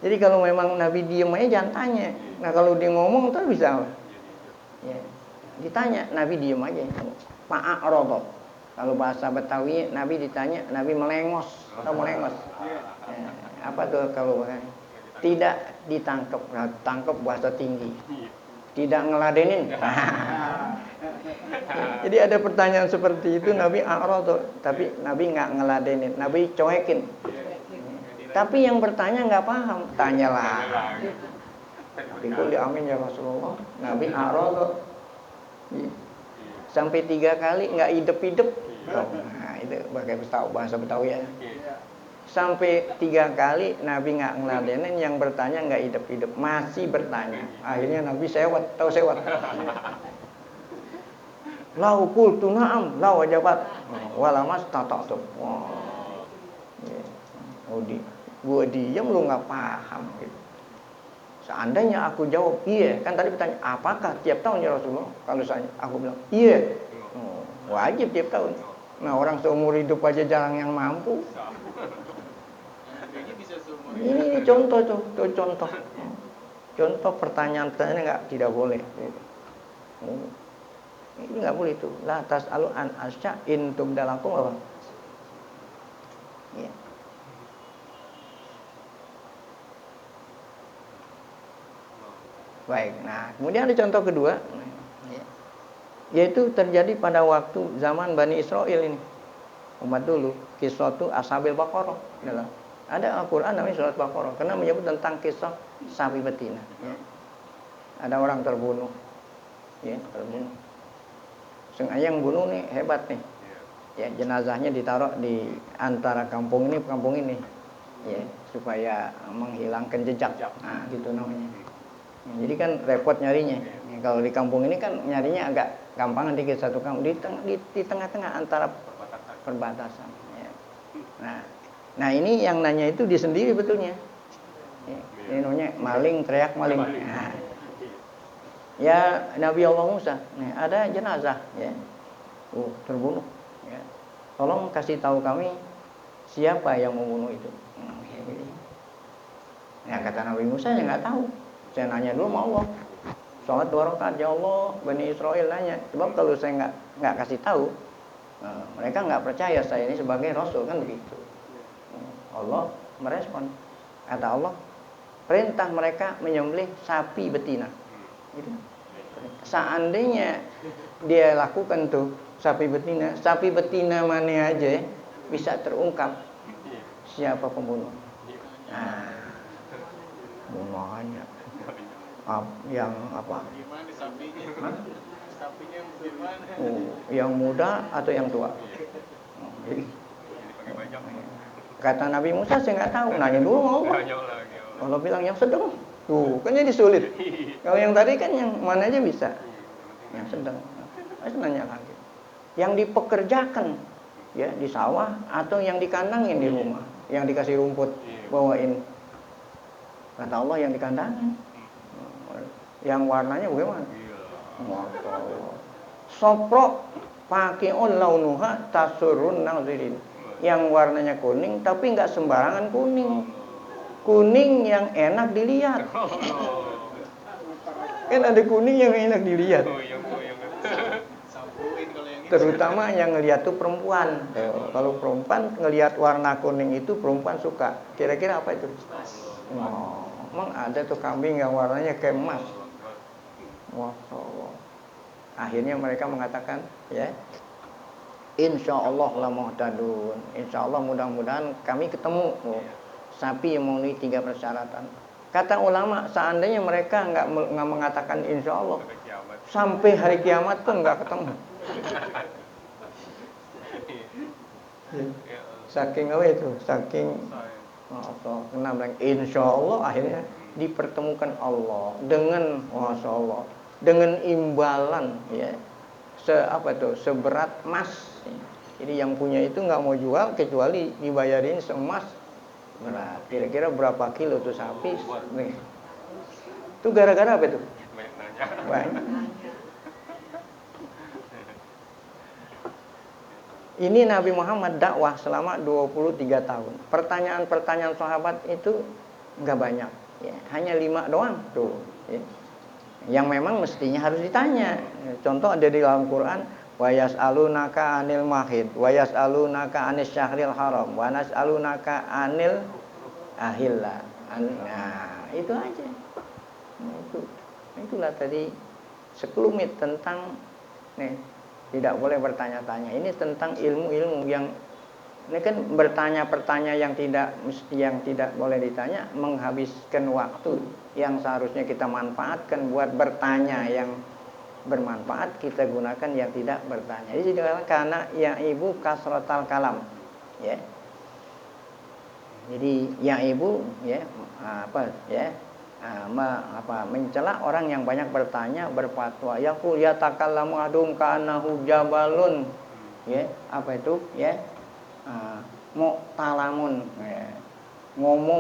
Jadi kalau memang Nabi diem aja jangan tanya. Nah, kalau dia ngomong tuh bisa. Ya. Ditanya, Nabi diem aja. Fa'a'radha. Kalau bahasa Betawi Nabi ditanya, Nabi melengos atau melengos. Ya. Apa tuh kalau tidak ditangkap, tangkap bahasa tinggi. Tidak ngeladenin. Jadi ada pertanyaan seperti itu Nabi a'radha, tapi Nabi nggak ngeladenin, Nabi cuekin. Tapi yang bertanya nggak paham, tanyalah. Dikul amin ya Rasulullah. Nabi a'radha. Sampai 3 kali nggak idep-idep. Nah, itu pakai bahasa Betawi ya. Sampai 3 kali Nabi nggak ngeladenin, yang bertanya nggak idep-idep, masih bertanya. Akhirnya Nabi sewat, tahu sewat. Lau qultu na'am, lau wajabat, walamas tata'tu. Gue diam lu nggak paham gitu. Seandainya aku jawab iya, kan tadi bertanya apakah tiap tahun ya Rasulullah? Kalau aku bilang iya, wajib tiap tahun. Nah, orang seumur hidup aja jarang yang mampu. Ini contoh tuh contoh pertanyaan tidak boleh. Ini nggak boleh tuh. La tas'alu an asya in tubdalakum apa? Ya. Baik. Nah, kemudian ada contoh kedua, yaitu terjadi pada waktu zaman Bani Israel ini. Umat dulu, kisah itu Ashabil Baqarah. Ada Al-Quran namanya surat Baqarah, karena menyebut tentang kisah sapi betina. Ya. Ada orang terbunuh, ya, terbunuh. Yang bunuh nih hebat nih. Ya, jenazahnya ditaruh di antara kampung ini, ya, supaya menghilangkan jejak. Nah, gitu namanya. Jadi kan repot nyarinya. Kalau di kampung ini kan nyarinya agak gampang, nanti satu kampung di tengah-tengah antara perbatasan. Ya. Nah ini yang nanya itu dia sendiri betulnya. Ya, ini namanya maling teriak maling. Nah, ya Nabi Allah Musa, nih, ada jenazah, ya, terbunuh. Ya. Tolong kasih tahu kami siapa yang membunuh itu. Ya kata Nabi Musa, saya nggak tahu. Saya nanya dulu sama Allah. Sholat 2 rakaat, ya Allah. Bani Israel nanya. Sebab kalau saya nggak kasih tahu, mereka nggak percaya saya ini sebagai Rasul, kan begitu. Allah merespon. Kata Allah, perintah mereka menyembelih sapi betina. Gitu. Seandainya dia lakukan tuh sapi betina mana aja bisa terungkap siapa pembunuh. Nah, makanya yang apa? Yang muda atau yang tua? Kata Nabi Musa, saya nggak tahu. Nanya dulu mau apa? Kalau bilang yang sedang, tuh kan jadi sulit. Kalau yang tadi kan yang mana aja bisa. Yang sedang. Saya nanya lagi. Yang dipekerjakan ya di sawah atau yang dikandangin di rumah, yang dikasih rumput bawain. Kata Allah yang dikandangin. Yang warnanya bagaimana? Masya Allah. Soprok paki'un launuha tasurun nazirin. Yang warnanya kuning tapi nggak sembarangan kuning. Kuning yang enak dilihat. Kan ada kuning yang enak dilihat. Terutama yang ngelihat tuh perempuan. Kalau perempuan ngelihat warna kuning itu perempuan suka. Kira-kira apa itu? Emang ada tuh kambing yang warnanya kayak emas. Wah, Allah. Akhirnya mereka mengatakan, ya, insya Allah la muhtadun. Insya Allah mudah-mudahan kami ketemu sapi yang memenuhi 3 persyaratan. Kata ulama, seandainya mereka nggak mengatakan insya Allah, sampai hari kiamat pun nggak ketemu. Saking apa itu? Saking kena bilang insya Allah, akhirnya dipertemukan Allah dengan masya Allah, dengan imbalan ya seberat emas. Jadi yang punya itu nggak mau jual kecuali dibayarin seemas berat. Kira-kira berapa kilo tuh sapi nih? Itu gara-gara apa itu? Banyak. Ini Nabi Muhammad dakwah selama 23 tahun. Pertanyaan-pertanyaan sahabat itu nggak banyak, ya, hanya 5 doang tuh. Ya. Yang memang mestinya harus ditanya. Contoh ada di dalam Quran, wa yas'alunaka 'anil mahid, wa yas'alunaka 'anis syahril haram, wa nas'alunaka 'anil ahilla. Nah, itu aja. Itulah tadi sekelumit tentang tidak boleh bertanya-tanya. Ini tentang ilmu-ilmu yang ini kan bertanya-pertanya yang tidak boleh ditanya, menghabiskan waktu yang seharusnya kita manfaatkan buat bertanya yang bermanfaat, kita gunakan yang tidak bertanya. Jadi karena yang ibu kasratal kalam, ya. Jadi yang ibu mencela orang yang banyak bertanya, berfatwa. Yaqul yatakallamu adum ka'annahu jabalun. Ya, apa itu? Ya. Mu'talamun. Ya.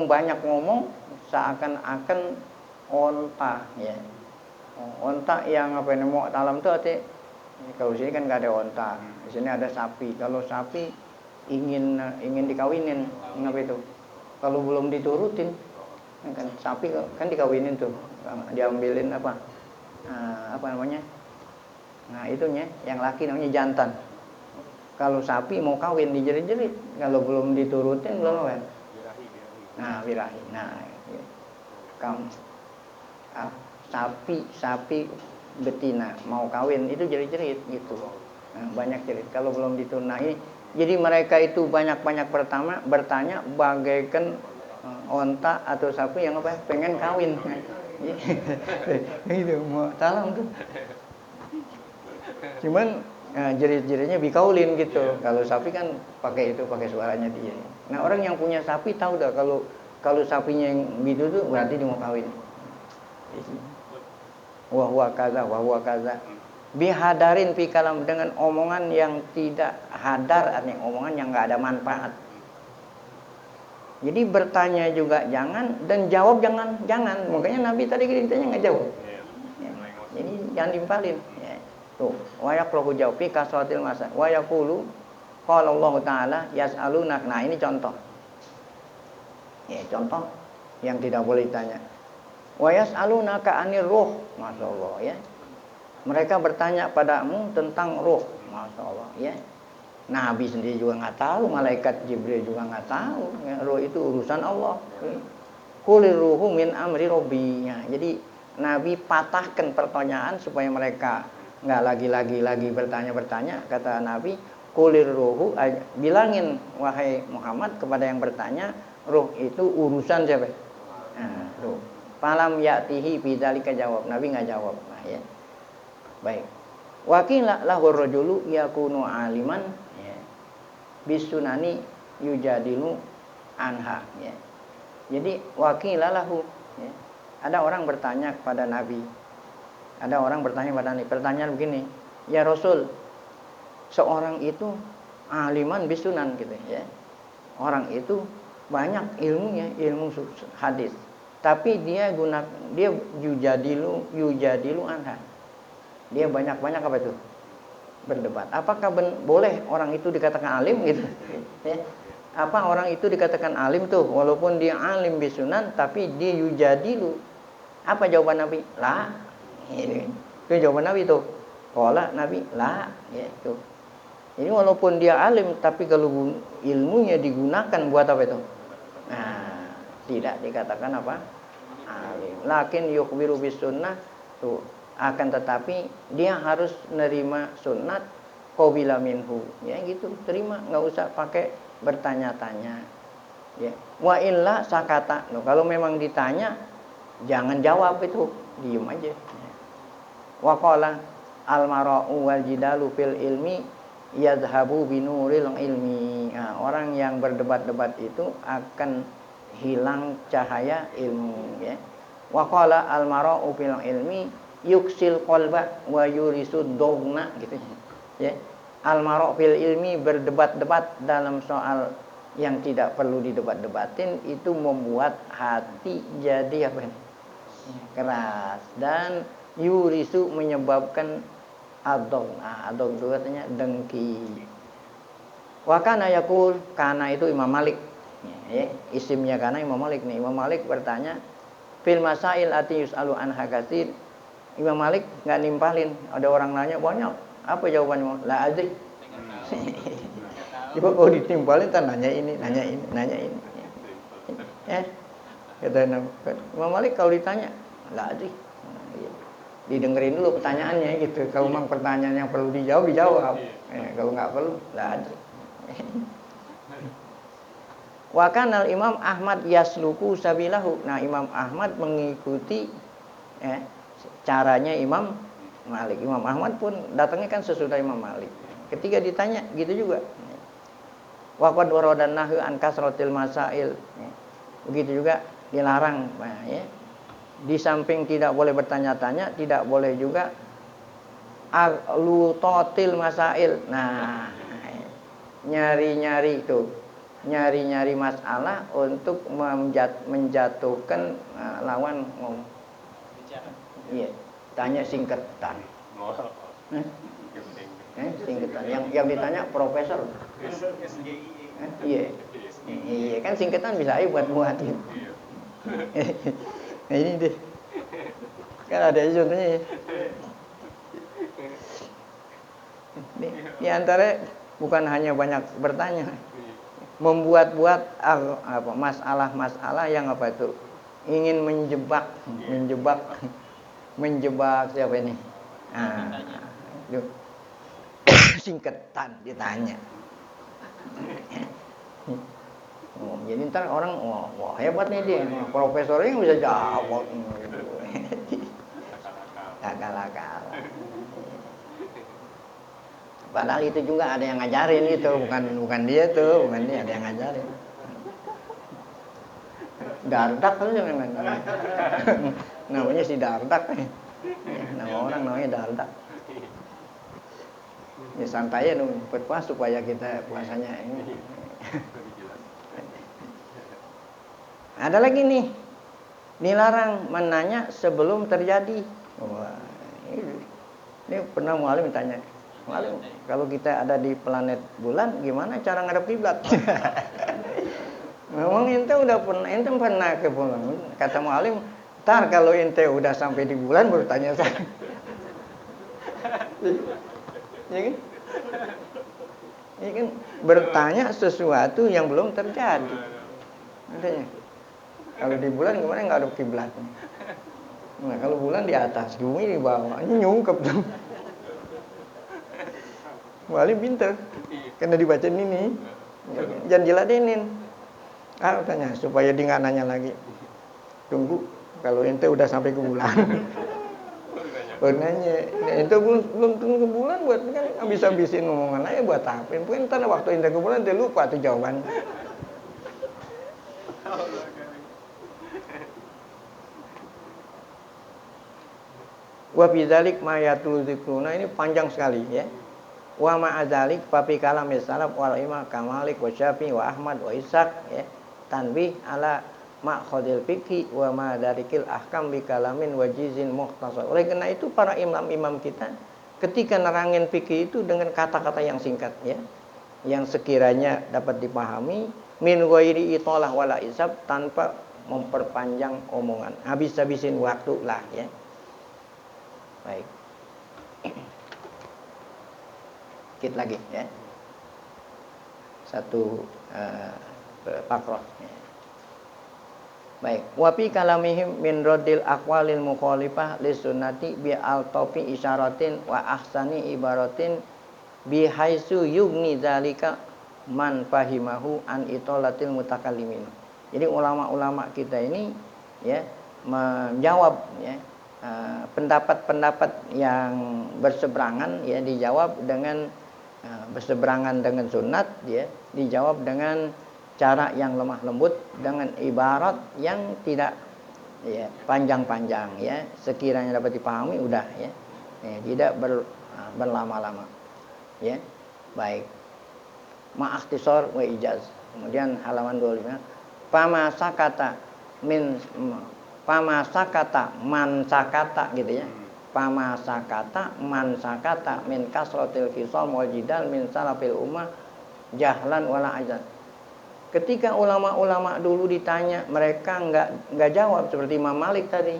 Banyak ngomong seakan-akan onta, ya. Onta yang apa ini mu'talam itu arti kalau sini kan enggak ada onta. Di sini ada sapi. Kalau sapi ingin dikawinin, apa itu? Kalau belum diturutin kan sapi kan dikawinin tuh, diambilin apa namanya, nah itunya yang laki namanya jantan. Kalau sapi mau kawin dijerit-jerit, kalau belum diturutin belum kan, nah birahi. Nah sapi betina mau kawin itu jerit-jerit gitu, nah, banyak jerit kalau belum ditunai. Jadi mereka itu banyak bertanya bagaikan onta atau sapi yang pengen kawin. Itu mau talam tuh. Cuman jerit-jeritnya bikaulin gitu. Kalau sapi kan pakai suaranya dia. Nah, orang yang punya sapi tahu dah kalau sapinya yang gitu tuh berarti dia mau kawin. Wa kaza. Bihadarin fi kalam, dengan omongan yang tidak hadar, artinya omongan yang enggak ada manfaat. Jadi bertanya juga jangan, dan jawab jangan. Makanya Nabi tadi ditanya nggak jawab. Ya. Jadi jangan dimpalin. Ya. Tuh, wa yaqulu jawab fi kasratil masa. Wa yaqulu qala Allah Ta'ala yas'alunak. Nah, ini contoh. Ya, contoh yang tidak boleh ditanya. Wa yas'alunaka 'anir ruh. Masyaallah ya. Mereka bertanya padamu tentang ruh. Masyaallah ya. Nabi sendiri juga nggak tahu, malaikat Jibril juga nggak tahu. Ya, ruh itu urusan Allah. Qulir ruhu min amri robbi. Ya, jadi Nabi patahkan pertanyaan supaya mereka nggak lagi bertanya. Kata Nabi, qulir ruhu, bilangin wahai Muhammad kepada yang bertanya, ruh itu urusan siapa? Nah, ruh. Falam ya'tihi bidzalika jawab. Nabi nggak jawab. Nah, ya. Baik. Wakila lahu rajulu yakunu aliman ya. Bisunani yujadilu anha ya. Jadi wakila lahu ya. Ada orang bertanya kepada Nabi. Ada orang bertanya kepada Nabi. Pertanyaan begini, ya Rasul, seorang itu aliman bisunan gitu ya. Orang itu banyak ilmunya, ilmu hadis. Tapi dia yujadilu anha. Dia banyak apa itu? Berdebat. Apakah boleh orang itu dikatakan alim gitu? Ya. Apa orang itu dikatakan alim tuh walaupun dia alim bisunan tapi dia yujadilu. Apa jawaban Nabi? La. Itu jawaban Nabi tuh. Qala Nabi la gitu. Ini walaupun dia alim tapi kalau ilmunya digunakan buat apa itu? Nah, tidak dikatakan apa? Alim. Lakin yukhbiru bisunnah tuh. Akan tetapi dia harus nerima sunat qabila minhu ya gitu, terima, nggak usah pakai bertanya-tanya ya. Wa illa sakata. Loh, kalau memang ditanya jangan jawab itu, diem aja ya. Wa qala al mara'u wal jidalu fil ilmi yadhhabu binuril ilmi. Nah, orang yang berdebat-debat itu akan hilang cahaya ilmu ya. Wa qala al mara'u fil ilmi yuksil qalba wa yurisud dogna gitu ya. Al-mara' fil ilmi, berdebat-debat dalam soal yang tidak perlu didebat-debatin itu membuat hati jadi apa? Keras, dan yurisu menyebabkan adog. Adog itu katanya dengki. Wa kana yaqul, kana itu Imam Malik ya, isimnya kana Imam Malik nih. Imam Malik bertanya fil masail ati yus'alu anha katsir. Imam Malik nggak nimpalin, ada orang nanya banyak, apa jawabannya? La adri. Coba kalau ditimpalin kan nanya ini. Ya, kata Imam Malik kalau ditanya, la adri. Didengerin dulu pertanyaannya gitu. Kalau memang pertanyaan yang perlu dijawab. Kalau nggak perlu, la adri. Wa kanal Imam Ahmad yasluku sabilahu. Nah, Imam Ahmad mengikuti caranya Imam Malik. Imam Ahmad pun datangnya kan sesudah Imam Malik. Ketika ditanya gitu juga. Wa qad waradan nahyu an kasratil masail. Begitu juga dilarang ya. Di samping tidak boleh bertanya-tanya, tidak boleh juga alutatil masail. Nah, nyari-nyari itu. Nyari-nyari masalah untuk menjatuhkan lawan ngomong. Iya, tanya singkatan. Singkatan. Yang ditanya profesor. Iya. Iya, kan singkatan bisa aja buat gitu. Nah, ini deh. Kan ada contohnya ya. Di antara bukan hanya banyak bertanya, membuat-buat masalah-masalah yang apa itu? Ingin menjebak siapa ini? Singkatan ditanya. Jadi ntar orang wah hebat nih dia, profesornya bisa jawab. Akal-akal. Padahal itu juga ada yang ngajarin itu, bukan dia tuh, bukan dia, ada yang ngajarin. Dardak aja namanya si Dardak. Nama orang namanya Dardak. Ya santai ya berpuasa supaya kita puasanya ini. Ada lagi nih, dilarang menanya sebelum terjadi. Wah, ini pernah mualim tanya, mualim kalau kita ada di planet bulan, gimana cara ngadep kiblat? Memang ente udah pernah ke bulan. Kata mualim, ntar kalau ente udah sampai di bulan baru tanya saya. Ya kan? Ya kan? Bertanya sesuatu yang belum terjadi. Adanya. Kalau di bulan kemarin nggak ada kiblatnya. Nah, kalau bulan di atas, bumi di bawah, ini nyungkep tuh. Mualim pinter, karena dibacain ini, jangan diladenin. Tanya supaya dia nggak nanya lagi. Tunggu, kalau ente udah sampai ke bulan. Nanya, ente belum turun ke bulan buat kan habis-habisin omongan aja buat apa? Mungkin ntar waktu ente ke bulan ente lupa tuh jawabannya. Wa bidzalik ma yatul zikruna, ini panjang sekali ya. Wa ma'adzalik fa fi kalam salaf wal imam kamalik wa syafi'i wa ahmad wa ishaq ya. Tanbih ala ma'khadil fikhi wa madarikil ahkam bi kalamin wajizin mukhtasar. Oleh karena itu para imam-imam kita ketika nerangin fikih itu dengan kata-kata yang singkat ya, yang sekiranya dapat dipahami min ghairi italah wala isab, tanpa memperpanjang omongan, habis-habisin waktu lah ya. Baik. Dikit lagi ya. Satu pakrah ya. Baik, wa fi kalamihim min raddil aqwalil mukhalifah li sunnati bi al-tafi isyaratin wa ahsani ibaratin bi haitsu yugni zalika man fahimahu an itolatil mutakallimin. Jadi ulama-ulama kita ini ya menjawab ya pendapat-pendapat yang berseberangan ya, dijawab dengan berseberangan dengan sunnat ya, dijawab dengan cara yang lemah lembut, dengan ibarat yang tidak ya panjang-panjang ya, sekiranya dapat dipahami udah ya, tidak berlama-lama ya. Baik, ma'akhtisar wa ijaz. Kemudian halaman 25, fama sakata man sakata gitu ya, fama sakata man sakata min kasratil khisam wal jidal min salafil ummah jahlan wala ajaz. Ketika ulama-ulama dulu ditanya, mereka nggak jawab seperti Imam Malik tadi.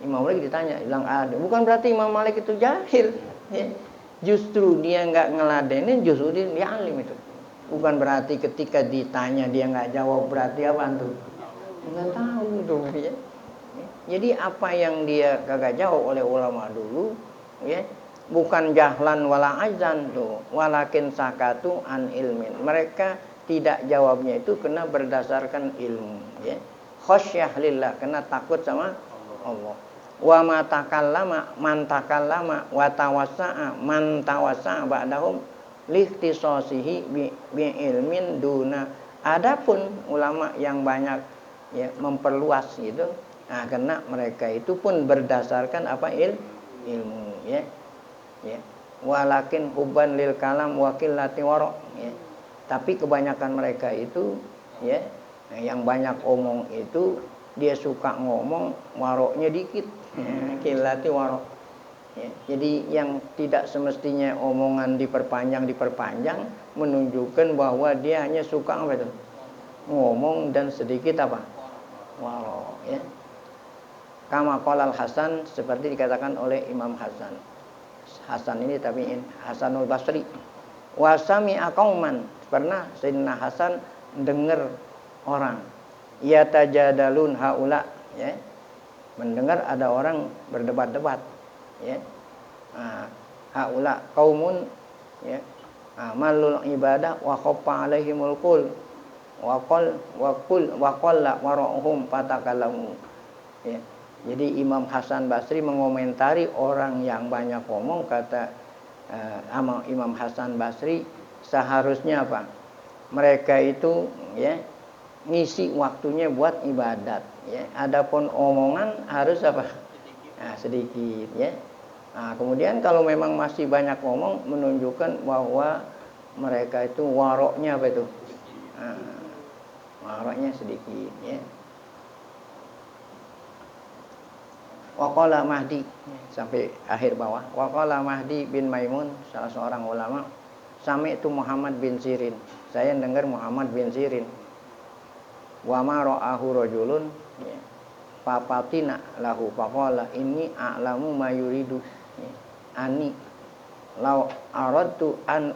Imam Malik ditanya, bilang ada. Bukan berarti Imam Malik itu jahil. Ya. Justru dia nggak ngeladenin, justru dia alim itu. Bukan berarti ketika ditanya dia nggak jawab, berarti apa tuh? Nggak tahu tuh ya. Jadi apa yang dia kagak jawab oleh ulama dulu, ya, bukan jahlan wala azan tuh, walakin sakatu an ilmin. Mereka tidak jawabnya itu kena berdasarkan ilmu ya, khasyah lillah, kena takut sama Allah. Wa ma takallama man takallama wa tawassa'a man tawassa'a ba'dahum lihtisasihi bi ilmin duna. Adapun ulama yang banyak ya memperluas gitu, nah karena mereka itu pun berdasarkan apa ilmu ya. Ya. Walakin hubban lil kalam wa qillati wara ya. Tapi kebanyakan mereka itu ya, yang banyak omong itu dia suka ngomong, waroknya dikit ya, kilati warok ya. Jadi yang tidak semestinya omongan diperpanjang menunjukkan bahwa dia hanya suka apa itu, ngomong dan sedikit apa, warok ya. Kama qalal Hasan, seperti dikatakan oleh Imam Hasan. Hasan ini tabi'in, Hasanul Basri. Wa sami'a qauman, pernah Sayyidina Hasan dengar orang yatajadalun haula ya, mendengar ada orang berdebat-debat ya. Haula qaumun ya, malul ibadah wa khaffa alaihimul qul wa qalla warahum fatakallamu ya. Jadi Imam Hasan Basri mengomentari orang yang banyak ngomong, kata Imam Hasan Basri, seharusnya apa? Mereka itu ya ngisi waktunya buat ibadat ya. Adapun omongan harus apa? Nah, sedikit ya. Nah, kemudian kalau memang masih banyak ngomong, menunjukkan bahwa mereka itu waroknya apa itu? Nah, waroknya sedikit ya. Waqala Mahdi, sampai akhir bawah. Waqala Mahdi bin Maimun, salah seorang ulama, sami itu Muhammad bin Sirin. Saya dengar Muhammad bin Sirin wa ma ra'ahu rajulun ya, fapatina lahu faqala inni a'lamu ma yuridu ya, ani law aradtu an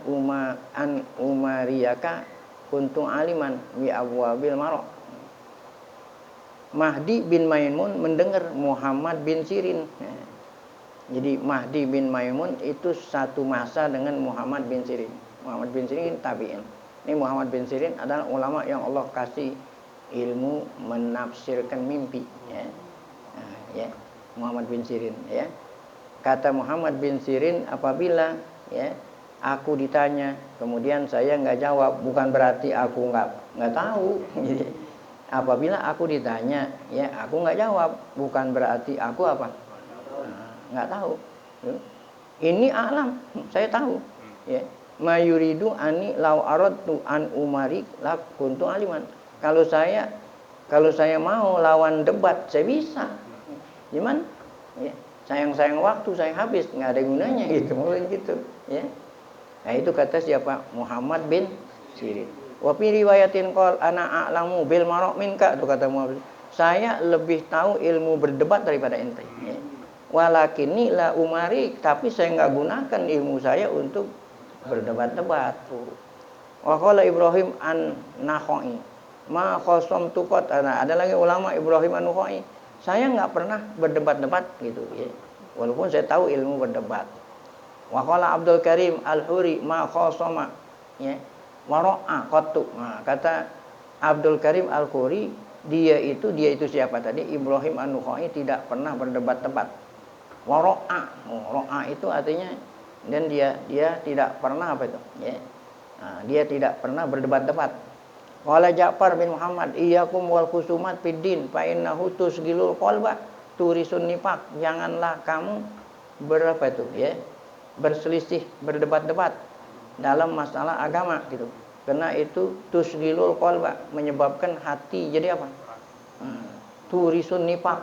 umariyaka kuntu aliman bi abwabil maro. Mahdi bin Maimun mendengar Muhammad bin Sirin. Jadi Mahdi bin Maimun itu satu masa dengan Muhammad bin Sirin. Muhammad bin Sirin tabi'in. Ini Muhammad bin Sirin adalah ulama yang Allah kasih ilmu menafsirkan mimpi. Ya. Nah, ya. Muhammad bin Sirin. Ya. Kata Muhammad bin Sirin, apabila ya aku ditanya, kemudian saya nggak jawab, bukan berarti aku nggak tahu. Apabila aku ditanya, ya aku nggak jawab, bukan berarti aku apa? Nggak tahu. Ini alam, saya tahu. Ya. Mayuridu ani lau aradtu an umari lakuntu aliman. Kalau saya mau lawan debat, saya bisa. Gimana? Ya. Sayang waktu saya habis, nggak ada gunanya gitu, mungkin gitu. Ya. Nah itu kata siapa? Muhammad bin Sirin. Wa fi riwayatin qol ana a'lamu bil marok minka, itu kata Muhammad. Saya lebih tahu ilmu berdebat daripada ente. Ya. Walakinni la umari, tapi saya nggak gunakan ilmu saya untuk berdebat-debat. Wa qala Ibrahim an-Nakhai ma khasamtu qat. Ada lagi ulama Ibrahim an-Nakhai. Saya nggak pernah berdebat-debat gitu ya. Walaupun saya tahu ilmu berdebat. Wa qala Abdul Karim Al-Huri ma khasama ya. Wara'a qattu. Nah, kata Abdul Karim Al-Huri, dia itu siapa tadi? Ibrahim an-Nakhai tidak pernah berdebat-debat. Wara'a itu artinya dan dia tidak pernah apa itu? Ya. Nah, dia tidak pernah berdebat-debat. Qala Ja'far bin Muhammad, iyyakum wal khusumat fid din fa innahu tusghilul qalba turisun nifaq. Janganlah kamu berselisih, berdebat-debat dalam masalah agama gitu. Karena itu tusghilul qalba, menyebabkan hati jadi apa? Turisun nifaq.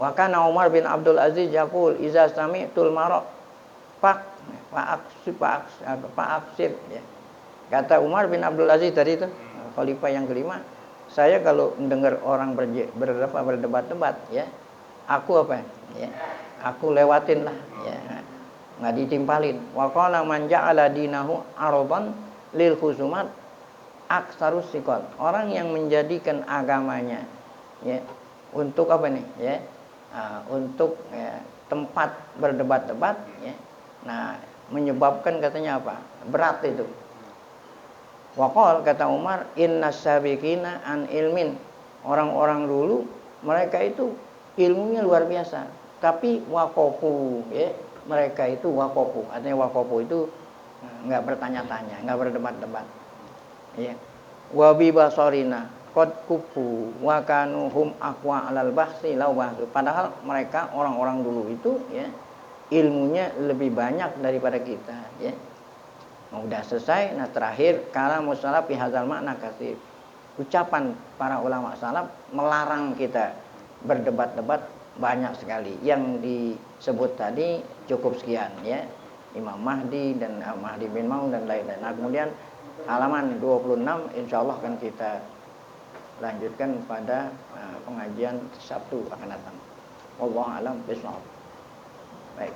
Wa kana Umar bin Abdul Aziz yaqul iza sami'tul maraq fa'aksib ya. Kata Umar bin Abdul Aziz tadi itu, khalifah yang kelima, saya kalau mendengar orang berdebat-debat ya, aku apa ya? Aku lewatin lah ya. Enggak ditimpalin. Wa qala man ja'ala dinahu aradan lil khusumat aksarus sikot. Orang yang menjadikan agamanya ya untuk apa nih ya? Untuk ya, tempat berdebat-debat ya. Nah, menyebabkan katanya apa? Berat itu. Waqal kata Umar, innas sabiqina an ilmin. Orang-orang dulu mereka itu ilmunya luar biasa, tapi waqafu ya. Mereka itu waqafu. Artinya waqafu itu enggak bertanya-tanya, enggak berdebat-debat. Ya. Wa bi basarina qad kufu wa kanu hum aqwa 'alal bahsi law bahsu. Padahal mereka orang-orang dulu itu ya ilmunya lebih banyak daripada kita ya. Udah selesai. Nah terakhir kalamus salaf fi hadzal makna katsir. Ucapan para ulama salaf melarang kita berdebat-debat banyak sekali. Yang disebut tadi cukup sekian ya. Imam Mahdi dan Mahdi bin Maun dan lain-lain. Nah kemudian halaman 26 insyaallah akan kita lanjutkan pada pengajian Sabtu akan datang. Wallahu a'lam bishawab. Baik.